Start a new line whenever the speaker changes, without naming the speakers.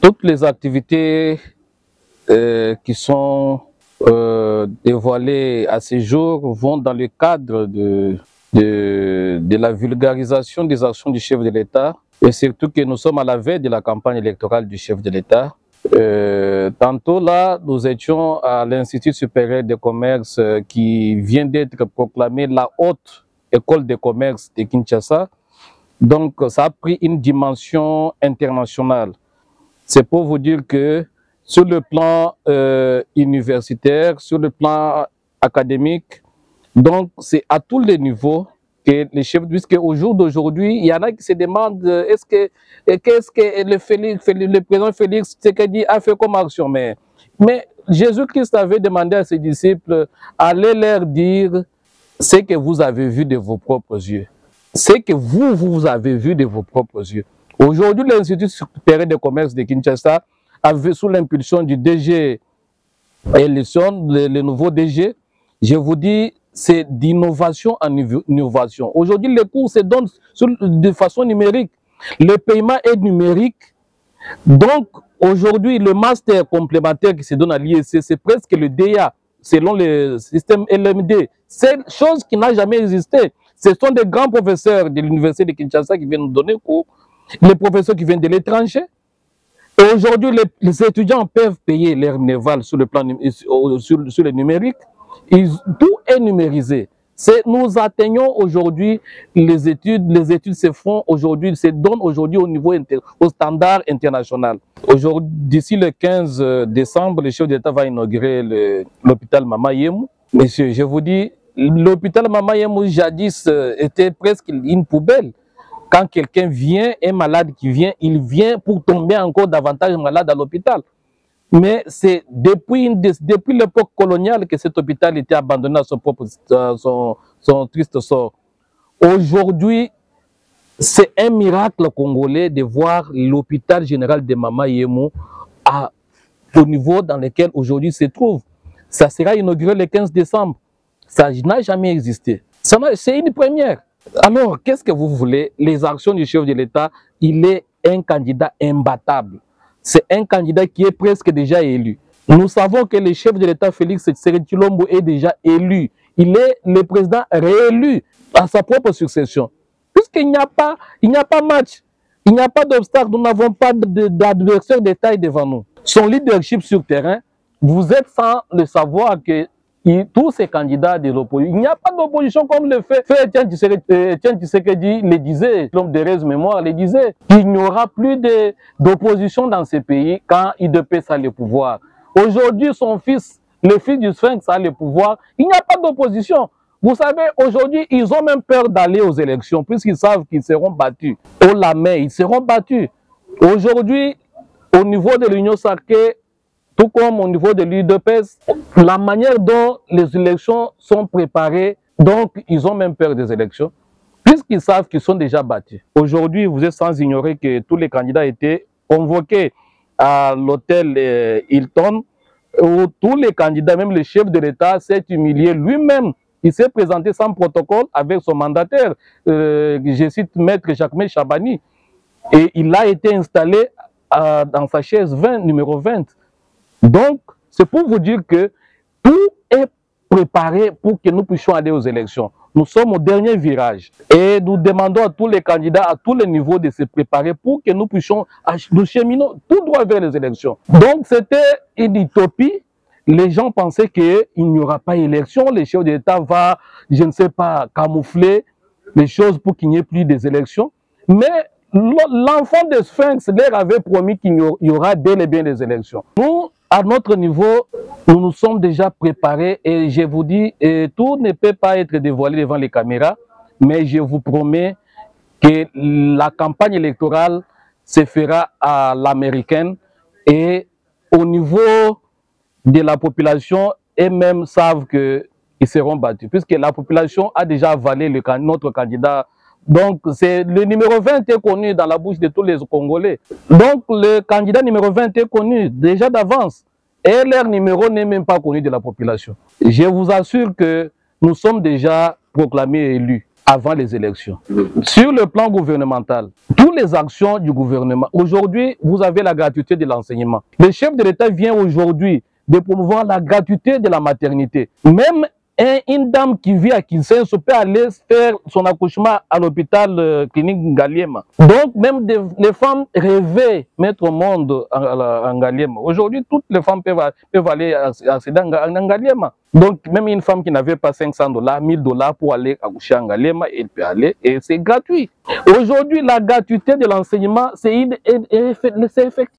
Toutes les activités qui sont dévoilées à ce jour vont dans le cadre de la vulgarisation des actions du chef de l'État, et surtout que nous sommes à la veille de la campagne électorale du chef de l'État. Tantôt là, nous étions à l'Institut supérieur de commerce qui vient d'être proclamé la haute école de commerce de Kinshasa. Donc ça a pris une dimension internationale. C'est pour vous dire que sur le plan universitaire, sur le plan académique, donc c'est à tous les niveaux que les chefs, puisque au jour d'aujourd'hui, il y en a qui se demandent qu'est-ce que le président Félix Tshisekedi a fait comme action. Mais Jésus-Christ avait demandé à ses disciples, allez leur dire ce que vous avez vu de vos propres yeux. Ce que vous avez vu de vos propres yeux. Aujourd'hui, l'Institut supérieur de commerce de Kinshasa avait, sous l'impulsion du DG Élection, le nouveau DG, je vous dis, c'est d'innovation en innovation. Aujourd'hui, les cours se donnent de façon numérique. Le paiement est numérique. Donc, aujourd'hui, le master complémentaire qui se donne à l'IEC, c'est presque le DEA, selon le système LMD. C'est une chose qui n'a jamais existé. Ce sont des grands professeurs de l'Université de Kinshasa qui viennent nous donner cours, les professeurs qui viennent de l'étranger. Et aujourd'hui, les étudiants peuvent payer leur Néval sur le plan sur le numérique. Tout est numérisé. Nous atteignons aujourd'hui les études se font aujourd'hui, se donnent aujourd'hui au standard international. D'ici le 15 décembre, le chef d'État va inaugurer l'hôpital Mama Yemou. Monsieur, je vous dis, l'hôpital Mama Yemou jadis était presque une poubelle. Quand quelqu'un vient, un malade qui vient, il vient pour tomber encore davantage malade à l'hôpital. Mais c'est depuis l'époque coloniale que cet hôpital était abandonné à son triste sort. Aujourd'hui, c'est un miracle congolais de voir l'hôpital général de Mama Yemou au niveau dans lequel aujourd'hui se trouve. Ça sera inauguré le 15 décembre. Ça n'a jamais existé. C'est une première. Alors, qu'est-ce que vous voulez? Les actions du chef de l'État, il est un candidat imbattable. C'est un candidat qui est presque déjà élu. Nous savons que le chef de l'État, Félix Tshisekedi Tshilombo, est déjà élu. Il est le président réélu à sa propre succession. Puisqu'il n'y a pas match, il n'y a pas d'obstacle, nous n'avons pas d'adversaire de taille devant nous. Son leadership sur terrain, vous êtes sans le savoir que tous ces candidats de l'opposition, il n'y a pas d'opposition comme le fait Etienne Tshisekedi le disait, l'homme de Rez Mémoire le disait, qu'il n'y aura plus d'opposition dans ce pays quand IDPS a le pouvoir. Aujourd'hui, son fils, le fils du Sphinx a le pouvoir, il n'y a pas d'opposition. Vous savez, aujourd'hui, ils ont même peur d'aller aux élections, puisqu'ils savent qu'ils seront battus. Au la main, ils seront battus. Aujourd'hui, au niveau de l'Union sacrée, tout comme au niveau de l'UDPS, la manière dont les élections sont préparées, donc ils ont même peur des élections, puisqu'ils savent qu'ils sont déjà battus. Aujourd'hui, vous êtes sans ignorer que tous les candidats étaient convoqués à l'hôtel Hilton, où tous les candidats, même le chef de l'État, s'est humilié lui-même. Il s'est présenté sans protocole avec son mandataire, je cite Maître Jacquemin Chabani, et il a été installé dans sa chaise numéro 20. Donc, c'est pour vous dire que tout est préparé pour que nous puissions aller aux élections. Nous sommes au dernier virage et nous demandons à tous les candidats, à tous les niveaux, de se préparer pour que nous puissions nous cheminer tout droit vers les élections. Donc, c'était une utopie. Les gens pensaient qu'il n'y aura pas d'élection. Le chef de l'État va, je ne sais pas, camoufler les choses pour qu'il n'y ait plus des élections. Mais l'enfant de Sphinx leur avait promis qu'il y aura bel et bien des élections. Nous, à notre niveau, nous nous sommes déjà préparés et je vous dis, tout ne peut pas être dévoilé devant les caméras, mais je vous promets que la campagne électorale se fera à l'américaine et au niveau de la population, eux-mêmes savent qu'ils seront battus, puisque la population a déjà avalé notre candidat. Donc, le numéro 20 est connu dans la bouche de tous les Congolais. Donc, le candidat numéro 20 est connu déjà d'avance. Et leur numéro n'est même pas connu de la population. Je vous assure que nous sommes déjà proclamés élus. avant les élections. Sur le plan gouvernemental, toutes les actions du gouvernement, aujourd'hui, vous avez la gratuité de l'enseignement. Le chef de l'État vient aujourd'hui de promouvoir la gratuité de la maternité. Même une dame qui vit à Kinshasa peut aller faire son accouchement à l'hôpital clinique Ngaliema. Donc, même les femmes rêvaient mettre au monde en Ngaliema. Aujourd'hui, toutes les femmes peuvent aller accéder à Ngaliema. Donc, même une femme qui n'avait pas $500, $1000 pour aller accoucher en Ngaliema, elle peut aller et c'est gratuit. Aujourd'hui, la gratuité de l'enseignement, c'est effectif.